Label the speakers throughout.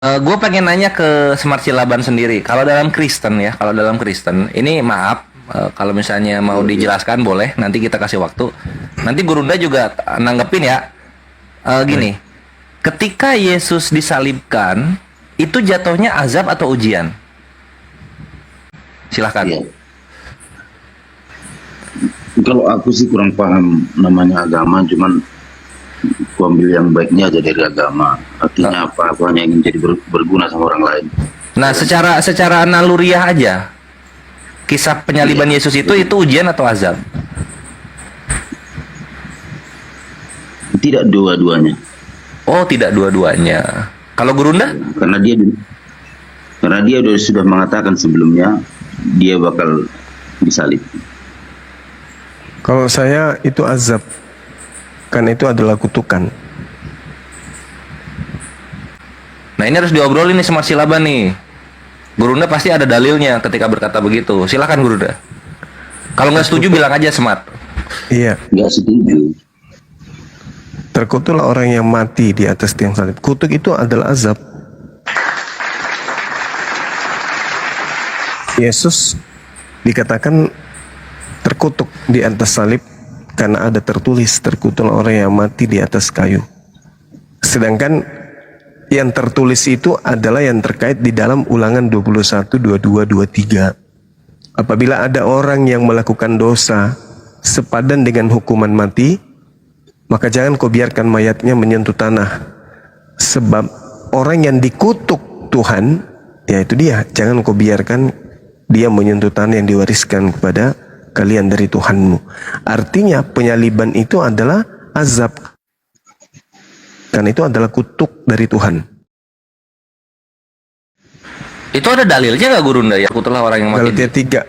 Speaker 1: Gue pengen nanya ke Smart Silaban sendiri. Kalau dalam Kristen ya, kalau dalam Kristen, ini maaf, kalau misalnya mau dijelaskan boleh, nanti kita kasih waktu. Nanti Gurunda juga nanggepin ya. Gini,
Speaker 2: Baik.
Speaker 1: ketika Yesus disalibkan, itu jatuhnya azab atau ujian? Silahkan.
Speaker 3: Ya, kalau aku sih kurang paham namanya agama, cuman aku ambil yang baiknya aja dari agama. Artinya
Speaker 1: Eh,
Speaker 3: apa? Aku hanya ingin jadi berguna sama orang lain.
Speaker 1: Nah,
Speaker 3: Ya kan?
Speaker 1: secara naluriah aja, kisah
Speaker 3: Iya,
Speaker 1: penyaliban Yesus
Speaker 3: betul.
Speaker 1: itu ujian atau azab?
Speaker 3: Tidak dua-duanya.
Speaker 1: Oh, tidak dua-duanya. Kalau Gurunda?
Speaker 3: Ya, karena dia sudah mengatakan sebelumnya dia bakal disalib.
Speaker 2: Kalau saya itu azab, karena itu adalah kutukan.
Speaker 1: Nah, ini harus diobrolin nih Smart Silaban nih. Gurunda pasti ada dalilnya ketika berkata begitu. Silakan Gurunda. Kalau nggak setuju
Speaker 2: Terkutuk,
Speaker 1: bilang aja Smart.
Speaker 2: iya,
Speaker 3: Nggak setuju.
Speaker 2: terkutuklah orang yang mati di atas tiang salib. Kutuk itu adalah azab. Yesus dikatakan terkutuk di atas salib karena ada tertulis terkutuklah orang yang mati di atas kayu. Sedangkan yang tertulis itu adalah yang terkait di dalam Ulangan 21, 22, 23. Apabila ada orang yang melakukan dosa sepadan dengan hukuman mati, maka jangan kau biarkan mayatnya menyentuh tanah. Sebab orang yang dikutuk Tuhan, yaitu dia, jangan kau biarkan dia menyentuh tanah yang diwariskan kepada kalian dari Tuhanmu. Artinya penyaliban itu adalah azab, karena itu adalah kutuk dari Tuhan.
Speaker 1: Itu ada dalilnya nggak Gurunda ya? Aku telah orang yang mati.
Speaker 2: Galatia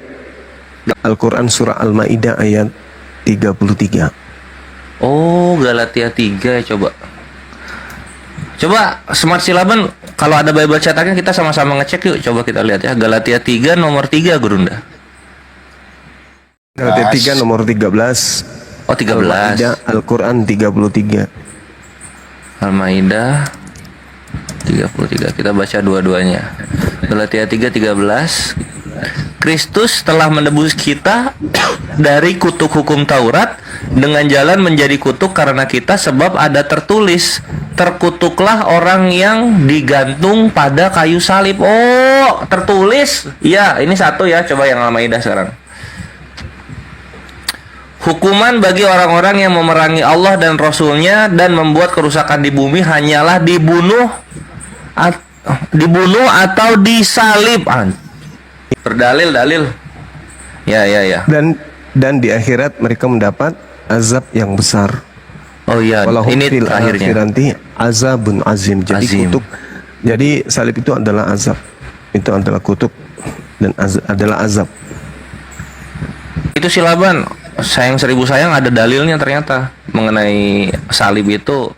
Speaker 2: 3, Al-Quran surah Al-Ma'idah ayat 33.
Speaker 1: Oh, Galatia 3 ya coba. Coba Smart Silaban kalau ada Bible cetaknya kita sama-sama ngecek yuk. Coba kita lihat ya. Galatia 3 nomor 3 Gurunda.
Speaker 2: Galatia 3 nomor 13,
Speaker 1: Oh, 13.
Speaker 2: Al-Ma'idah Al-Quran 33.
Speaker 1: Al-Maidah 33. Kita baca dua-duanya. Galatia 3:13. Kristus telah menebus kita dari kutuk hukum Taurat dengan jalan menjadi kutuk karena kita, sebab ada tertulis, terkutuklah orang yang digantung pada kayu salib. Oh, tertulis. Iya, ini satu ya. Coba yang Al-Maidah sekarang. Hukuman bagi orang-orang yang memerangi Allah dan Rasul-Nya dan membuat kerusakan di bumi hanyalah dibunuh atau disalib. Berdalil dalil. Ya ya ya.
Speaker 2: Dan di akhirat mereka mendapat azab yang besar.
Speaker 1: Oh iya,
Speaker 2: Walahum
Speaker 1: ini
Speaker 2: fil
Speaker 1: terakhirnya.
Speaker 2: akhirati azabun azim. Jadi
Speaker 1: Azim.
Speaker 2: kutuk. Jadi salib itu adalah azab. Itu adalah kutuk dan adalah azab.
Speaker 1: Itu Silaban, sayang seribu sayang ada dalilnya ternyata mengenai salib itu.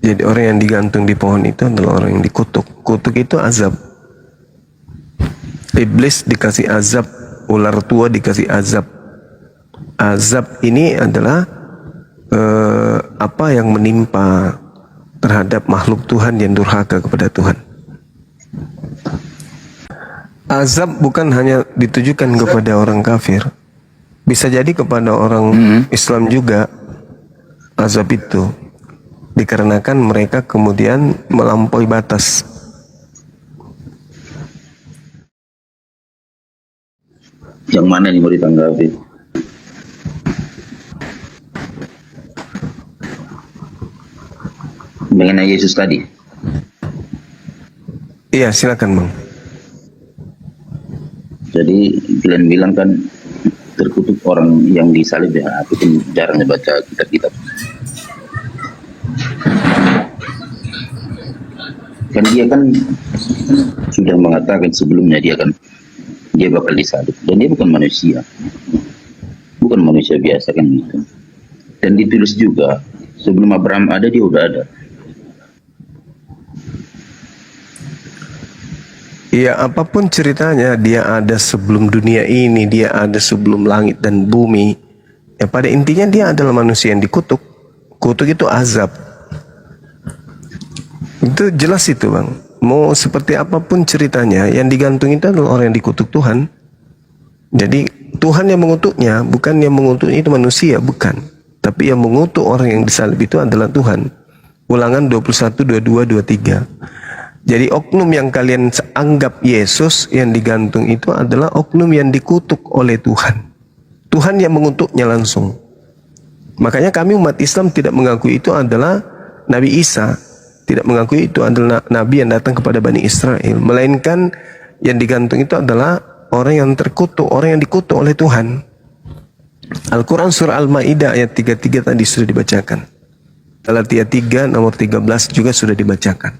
Speaker 2: Jadi orang yang digantung di pohon itu adalah orang yang dikutuk. Kutuk itu azab. Iblis dikasih azab, ular tua dikasih azab. Azab ini adalah apa yang menimpa terhadap makhluk Tuhan yang durhaka kepada Tuhan. Azab bukan hanya ditujukan kepada orang kafir, bisa jadi kepada orang Islam juga. Azab itu dikarenakan mereka kemudian melampaui batas.
Speaker 3: Yang mana nih mau ditanggapi? Mengenai Yesus tadi.
Speaker 2: Iya, silakan Bang.
Speaker 3: Jadi kalian bilang kan terkutuk orang yang disalib, ya. Aku pun jarang baca kitab-kitab. Kan dia kan sudah mengatakan sebelumnya dia bakal disalib, dan dia bukan manusia biasa kan gitu. Dan ditulis juga sebelum Abraham ada dia udah ada.
Speaker 2: Ya, apapun ceritanya, dia ada sebelum dunia ini, dia ada sebelum langit dan bumi. Ya, pada intinya dia adalah manusia yang dikutuk. Kutuk itu azab. Itu jelas itu bang. Mau seperti apapun ceritanya, yang digantung itu adalah orang yang dikutuk Tuhan. Jadi Tuhan yang mengutuknya, bukan yang mengutuknya itu manusia, bukan. Tapi yang mengutuk orang yang disalib itu adalah Tuhan. Ulangan 21, 22, 23. Jadi oknum yang kalian anggap Yesus yang digantung itu adalah oknum yang dikutuk oleh Tuhan. Tuhan yang mengutuknya langsung. Makanya kami umat Islam tidak mengakui itu adalah Nabi Isa. Tidak mengakui itu adalah Nabi yang datang kepada Bani Israel. Melainkan yang digantung itu adalah orang yang terkutuk, orang yang dikutuk oleh Tuhan. Al-Quran surah Al-Ma'idah ayat 33 tadi sudah dibacakan. Galatia 3 nomor 13 juga sudah dibacakan.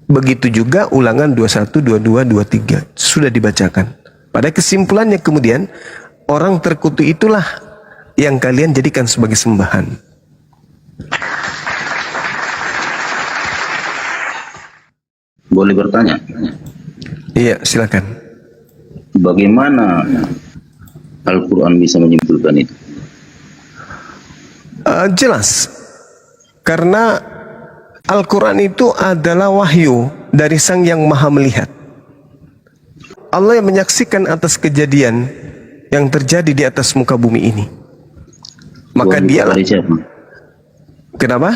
Speaker 2: Begitu juga ulangan 21, 22, 23 sudah dibacakan. Pada kesimpulannya kemudian, orang terkutuk itulah yang kalian jadikan sebagai sembahan.
Speaker 3: Boleh bertanya?
Speaker 2: Iya, silakan.
Speaker 3: Bagaimana Al-Quran bisa menyimpulkan itu?
Speaker 2: Jelas. Karena Al-Quran itu adalah wahyu dari Sang Yang Maha Melihat. Allah yang menyaksikan atas kejadian yang terjadi di atas muka bumi ini. Maka
Speaker 3: Wahyu
Speaker 2: dialah.
Speaker 3: dari siapa?
Speaker 2: Kenapa?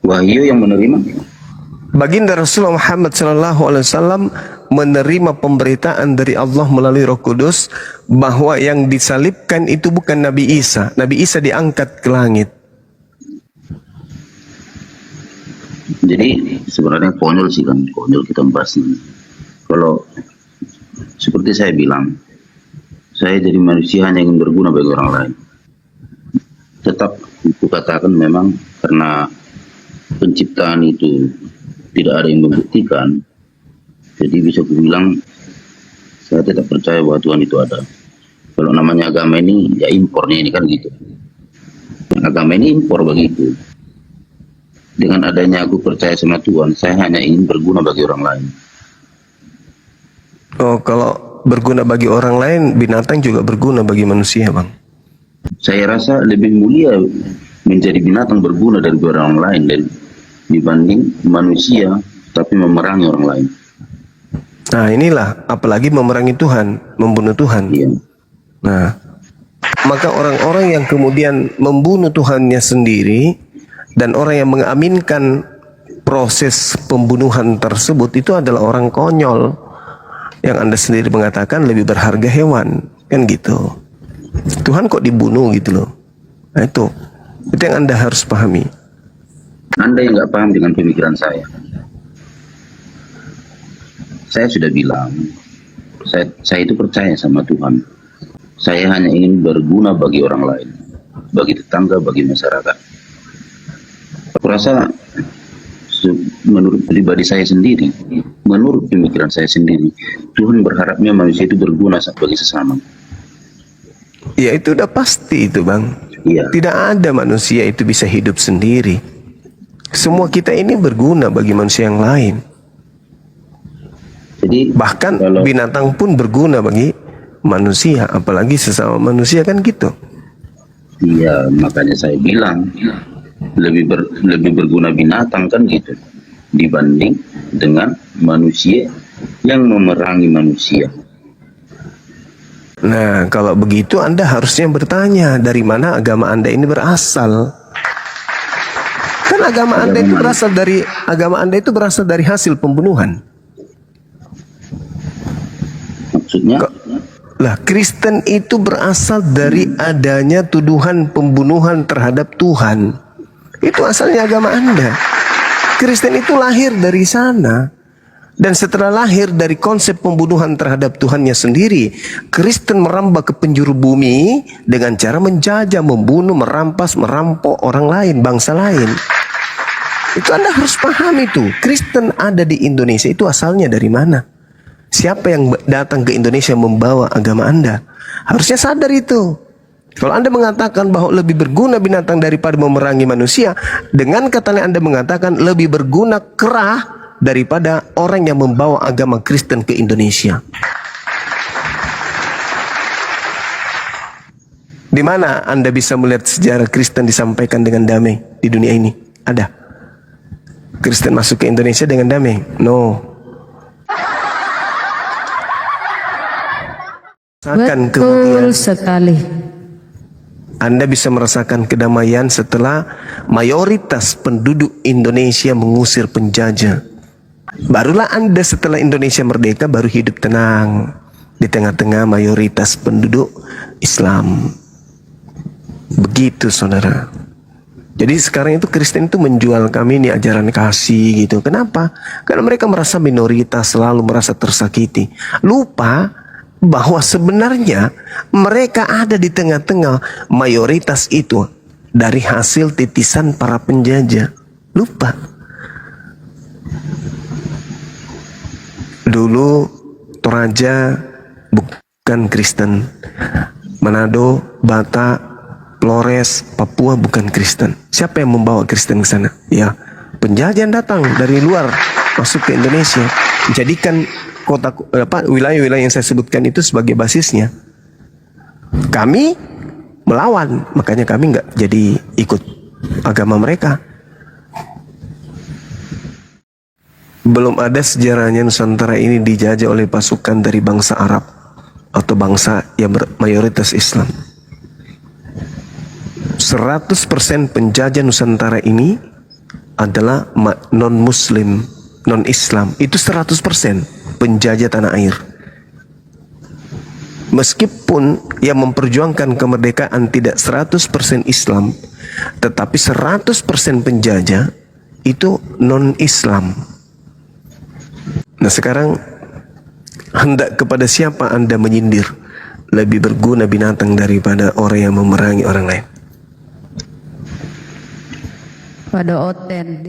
Speaker 3: Wahyu yang menerima?
Speaker 2: Baginda Rasulullah Muhammad SAW menerima pemberitaan dari Allah melalui Roh Kudus bahwa yang disalibkan itu bukan Nabi Isa. Nabi Isa diangkat ke langit.
Speaker 3: Jadi sebenarnya konyol sih kan, konyol kita membahas ini. Kalau seperti saya bilang, saya jadi manusia hanya ingin berguna bagi orang lain. Tetap aku katakan memang karena penciptaan itu tidak ada yang membuktikan, jadi bisa aku bilang saya tetap percaya bahwa Tuhan itu ada. Kalau namanya agama ini ya impornya ini kan gitu. Agama ini impor begitu. Dengan adanya aku percaya sama Tuhan, saya hanya ingin berguna bagi orang lain.
Speaker 2: Oh, kalau berguna bagi orang lain, binatang juga berguna bagi manusia, Bang.
Speaker 3: Saya rasa lebih mulia menjadi binatang berguna dari orang lain dibanding manusia tapi memerangi orang lain.
Speaker 2: Nah, inilah apalagi memerangi Tuhan, membunuh Tuhan.
Speaker 3: Iya.
Speaker 2: Nah, maka orang-orang yang kemudian membunuh Tuhannya sendiri dan orang yang mengaminkan proses pembunuhan tersebut itu adalah orang konyol yang Anda sendiri mengatakan lebih berharga hewan, kan gitu. Tuhan kok dibunuh gitu loh. Nah, itu yang Anda harus pahami.
Speaker 3: Anda yang nggak paham dengan pemikiran saya. Saya sudah bilang, saya itu percaya sama Tuhan. Saya hanya ingin berguna bagi orang lain, bagi tetangga, bagi masyarakat. Aku rasa menurut pribadi saya sendiri, menurut pemikiran saya sendiri, Tuhan berharapnya manusia itu berguna bagi sesama.
Speaker 2: Ya itu udah pasti itu, Bang.
Speaker 3: Iya.
Speaker 2: Tidak ada manusia itu bisa hidup sendiri. Semua kita ini berguna bagi manusia yang lain.
Speaker 3: Jadi
Speaker 2: Bahkan
Speaker 3: kalau
Speaker 2: binatang pun berguna bagi manusia, apalagi sesama manusia, kan gitu.
Speaker 3: iya, makanya saya bilang lebih berguna binatang kan gitu dibanding dengan manusia yang memerangi manusia.
Speaker 2: Nah, kalau begitu Anda harusnya bertanya dari mana agama Anda ini berasal. Kan agama Anda itu berasal dari hasil pembunuhan.
Speaker 3: Maksudnya
Speaker 2: Lah, Kristen itu berasal dari adanya tuduhan pembunuhan terhadap Tuhan. Itu asalnya agama Anda. Kristen itu lahir dari sana. Dan setelah lahir dari konsep pembunuhan terhadap Tuhannya sendiri, Kristen merambah ke penjuru bumi dengan cara menjajah, membunuh, merampas, merampok orang lain, bangsa lain. Itu Anda harus paham itu. Kristen ada di Indonesia itu asalnya dari mana? Siapa yang datang ke Indonesia membawa agama Anda? Harusnya sadar itu. Kalau Anda mengatakan bahwa lebih berguna binatang daripada memerangi manusia, dengan kata lain Anda mengatakan lebih berguna kera daripada orang yang membawa agama Kristen ke Indonesia. Di mana Anda bisa melihat sejarah Kristen disampaikan dengan damai di dunia ini? Ada. Kristen masuk ke Indonesia dengan damai? No. Rasakan kemudian
Speaker 4: Betul sekali.
Speaker 2: Anda bisa merasakan kedamaian setelah mayoritas penduduk Indonesia mengusir penjajah. Barulah Anda setelah Indonesia merdeka baru hidup tenang di tengah-tengah mayoritas penduduk Islam. Begitu saudara. Jadi sekarang itu Kristen itu menjual kami ini ajaran kasih gitu. Kenapa? Karena mereka merasa minoritas, selalu merasa tersakiti. Lupa bahwa sebenarnya mereka ada di tengah-tengah mayoritas itu dari hasil titisan para penjajah. Lupa. Dulu Toraja bukan Kristen, Manado, Batak, Flores, Papua bukan Kristen. Siapa yang membawa Kristen ke sana? Ya, penjajah datang dari luar masuk ke Indonesia, jadikan kota wilayah-wilayah yang saya sebutkan itu sebagai basisnya. Kami melawan, makanya kami nggak jadi ikut agama mereka. Belum ada sejarahnya Nusantara ini dijajah oleh pasukan dari bangsa Arab atau bangsa yang mayoritas Islam. 100% penjajah Nusantara ini adalah non-Muslim, non-Islam. Itu 100% penjajah tanah air. Meskipun yang memperjuangkan kemerdekaan tidak 100% Islam, tetapi 100% penjajah itu non-Islam. Nah sekarang hendak kepada siapa Anda menyindir? Lebih berguna binatang daripada orang yang memerangi orang lain.
Speaker 4: Pada Oten.